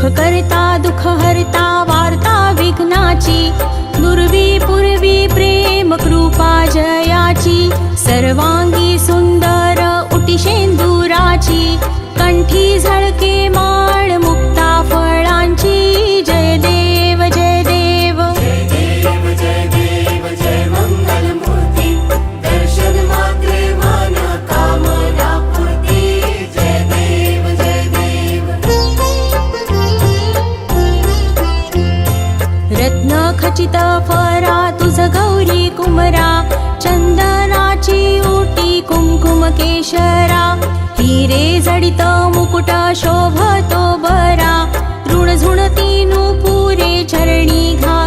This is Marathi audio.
करता दुःख हरता वार्ता विघ्नाची, दुर्वी पूर्वी प्रेम कृपा जयाची, सर्वांगी सुंदर उटी शेंदुराची, कंठी झळके माळ मुक्ता फळांची, जय देव जय देव जय देव जय देव जय मंगल मूर्ती, दर्शन मात्रे मन कामना पूर्ती, जय देव जय देव। रत्न खचित फरा तुझ गौरी कुमरा, चंदनाची ओटी कुंकुम केशरा, हिरे जडित मुकुट शोभतो बरा, ऋण झुणती नुपुरे चरणी घा